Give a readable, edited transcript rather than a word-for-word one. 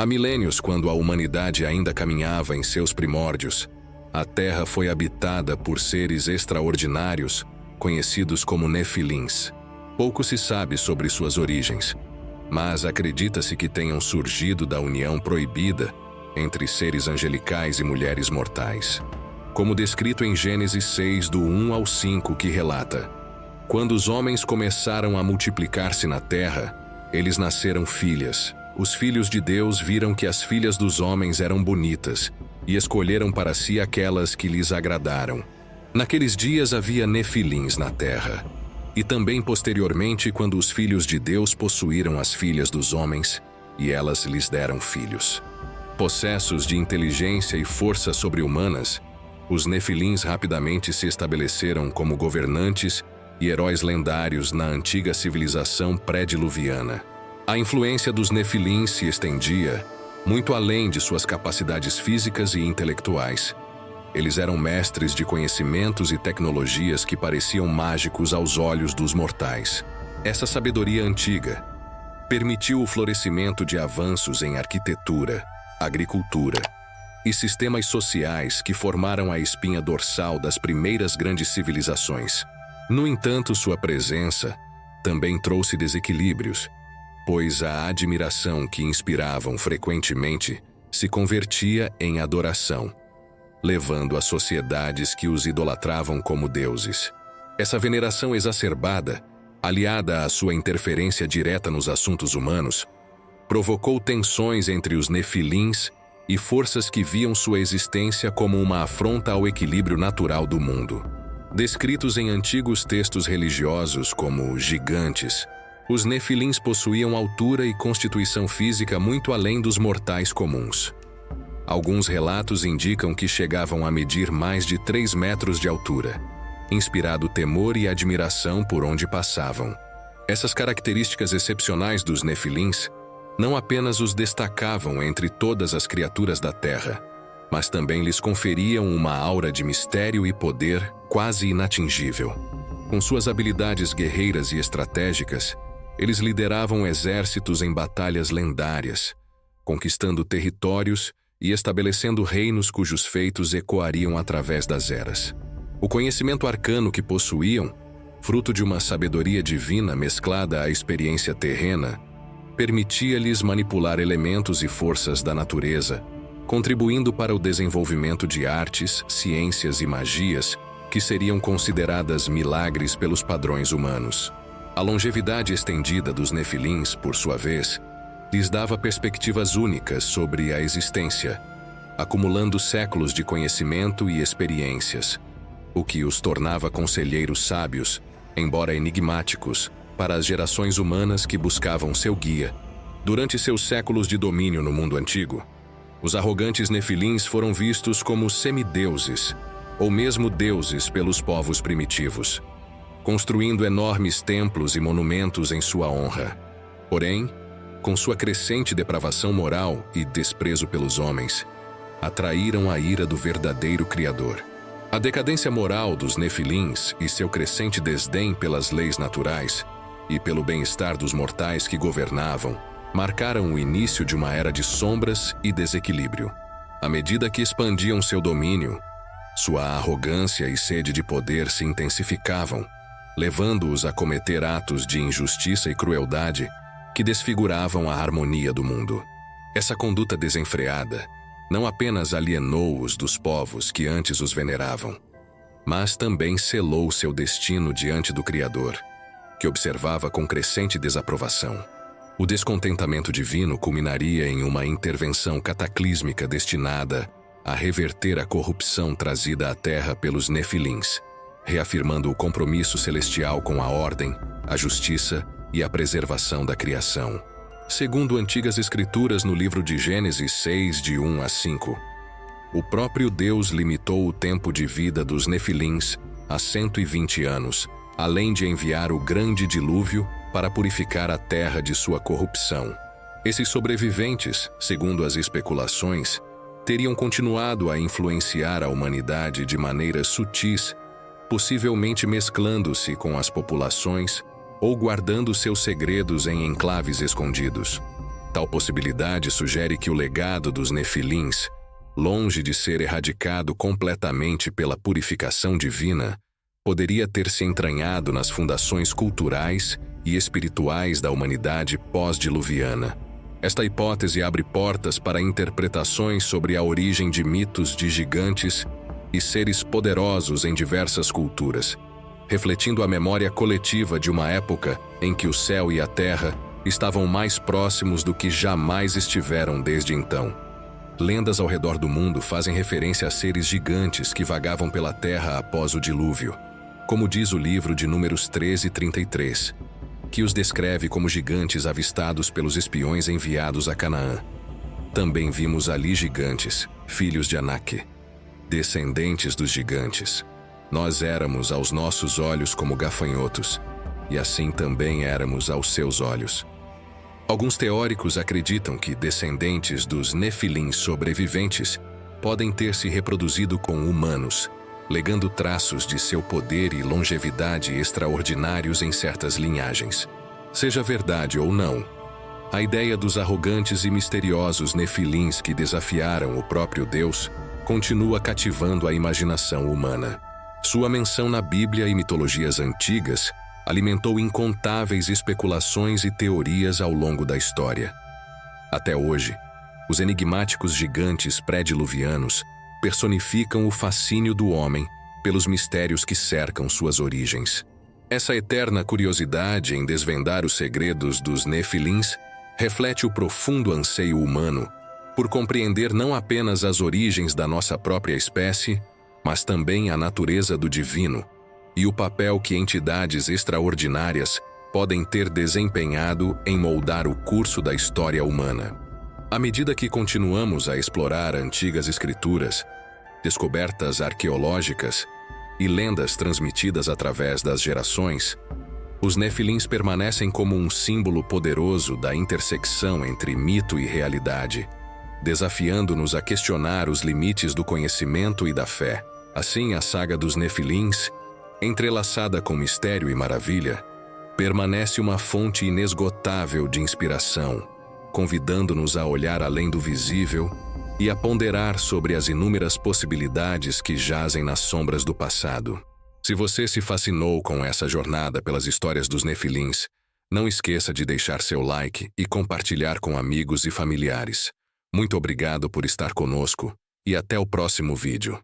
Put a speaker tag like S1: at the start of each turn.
S1: Há milênios, quando a humanidade ainda caminhava em seus primórdios, a Terra foi habitada por seres extraordinários, conhecidos como Nefilins. Pouco se sabe sobre suas origens, mas acredita-se que tenham surgido da união proibida entre seres angelicais e mulheres mortais. Como descrito em Gênesis 6, do 1 ao 5, que relata: quando os homens começaram a multiplicar-se na terra, eles nasceram filhas. Os filhos de Deus viram que as filhas dos homens eram bonitas e escolheram para si aquelas que lhes agradaram. Naqueles dias havia nefilins na terra. E também posteriormente, quando os filhos de Deus possuíram as filhas dos homens, e elas lhes deram filhos. Possessos de inteligência e força sobre-humanas, os nefilins rapidamente se estabeleceram como governantes e heróis lendários na antiga civilização pré-diluviana. A influência dos nefilins se estendia muito além de suas capacidades físicas e intelectuais. Eles eram mestres de conhecimentos e tecnologias que pareciam mágicos aos olhos dos mortais. Essa sabedoria antiga permitiu o florescimento de avanços em arquitetura, agricultura e sistemas sociais que formaram a espinha dorsal das primeiras grandes civilizações. No entanto, sua presença também trouxe desequilíbrios, pois a admiração que inspiravam frequentemente se convertia em adoração, levando a sociedades que os idolatravam como deuses. Essa veneração exacerbada, aliada à sua interferência direta nos assuntos humanos, provocou tensões entre os nefilins e forças que viam sua existência como uma afronta ao equilíbrio natural do mundo. Descritos em antigos textos religiosos como gigantes, os nefilins possuíam altura e constituição física muito além dos mortais comuns. Alguns relatos indicam que chegavam a medir mais de 3 metros de altura, inspirando temor e admiração por onde passavam. Essas características excepcionais dos nefilins não apenas os destacavam entre todas as criaturas da Terra, mas também lhes conferiam uma aura de mistério e poder quase inatingível. Com suas habilidades guerreiras e estratégicas, eles lideravam exércitos em batalhas lendárias, conquistando territórios e estabelecendo reinos cujos feitos ecoariam através das eras. O conhecimento arcano que possuíam, fruto de uma sabedoria divina mesclada à experiência terrena, permitia-lhes manipular elementos e forças da natureza, contribuindo para o desenvolvimento de artes, ciências e magias que seriam consideradas milagres pelos padrões humanos. A longevidade estendida dos nefilins, por sua vez, lhes dava perspectivas únicas sobre a existência, acumulando séculos de conhecimento e experiências, o que os tornava conselheiros sábios, embora enigmáticos, para as gerações humanas que buscavam seu guia. Durante seus séculos de domínio no mundo antigo, os arrogantes nefilins foram vistos como semideuses, ou mesmo deuses pelos povos primitivos, construindo enormes templos e monumentos em sua honra. Porém, com sua crescente depravação moral e desprezo pelos homens, atraíram a ira do verdadeiro Criador. A decadência moral dos nefilins e seu crescente desdém pelas leis naturais e pelo bem-estar dos mortais que governavam marcaram o início de uma era de sombras e desequilíbrio. À medida que expandiam seu domínio, sua arrogância e sede de poder se intensificavam, levando-os a cometer atos de injustiça e crueldade que desfiguravam a harmonia do mundo. Essa conduta desenfreada não apenas alienou-os dos povos que antes os veneravam, mas também selou seu destino diante do Criador, que observava com crescente desaprovação. O descontentamento divino culminaria em uma intervenção cataclísmica destinada a reverter a corrupção trazida à Terra pelos nefilins, reafirmando o compromisso celestial com a ordem, a justiça e a preservação da criação. Segundo antigas escrituras no livro de Gênesis 6, de 1 a 5, o próprio Deus limitou o tempo de vida dos nefilins a 120 anos, além de enviar o grande dilúvio para purificar a terra de sua corrupção. Esses sobreviventes, segundo as especulações, teriam continuado a influenciar a humanidade de maneiras sutis, possivelmente mesclando-se com as populações ou guardando seus segredos em enclaves escondidos. Tal possibilidade sugere que o legado dos Nefilins, longe de ser erradicado completamente pela purificação divina, poderia ter se entranhado nas fundações culturais e espirituais da humanidade pós-diluviana. Esta hipótese abre portas para interpretações sobre a origem de mitos de gigantes e seres poderosos em diversas culturas, refletindo a memória coletiva de uma época em que o céu e a terra estavam mais próximos do que jamais estiveram desde então. Lendas ao redor do mundo fazem referência a seres gigantes que vagavam pela terra após o dilúvio, como diz o livro de Números 13:33, que os descreve como gigantes avistados pelos espiões enviados a Canaã. Também vimos ali gigantes, filhos de Anak, descendentes dos gigantes. Nós éramos aos nossos olhos como gafanhotos, e assim também éramos aos seus olhos. Alguns teóricos acreditam que descendentes dos Nefilins sobreviventes podem ter se reproduzido com humanos, legando traços de seu poder e longevidade extraordinários em certas linhagens. Seja verdade ou não, a ideia dos arrogantes e misteriosos Nefilins que desafiaram o próprio Deus continua cativando a imaginação humana. Sua menção na Bíblia e mitologias antigas alimentou incontáveis especulações e teorias ao longo da história. Até hoje, os enigmáticos gigantes pré-diluvianos personificam o fascínio do homem pelos mistérios que cercam suas origens. Essa eterna curiosidade em desvendar os segredos dos Nefilins reflete o profundo anseio humano por compreender não apenas as origens da nossa própria espécie, mas também a natureza do divino e o papel que entidades extraordinárias podem ter desempenhado em moldar o curso da história humana. À medida que continuamos a explorar antigas escrituras, descobertas arqueológicas e lendas transmitidas através das gerações, os Nefilins permanecem como um símbolo poderoso da intersecção entre mito e realidade, desafiando-nos a questionar os limites do conhecimento e da fé. Assim, a saga dos Nefilins, entrelaçada com mistério e maravilha, permanece uma fonte inesgotável de inspiração, convidando-nos a olhar além do visível e a ponderar sobre as inúmeras possibilidades que jazem nas sombras do passado. Se você se fascinou com essa jornada pelas histórias dos Nefilins, não esqueça de deixar seu like e compartilhar com amigos e familiares. Muito obrigado por estar conosco e até o próximo vídeo.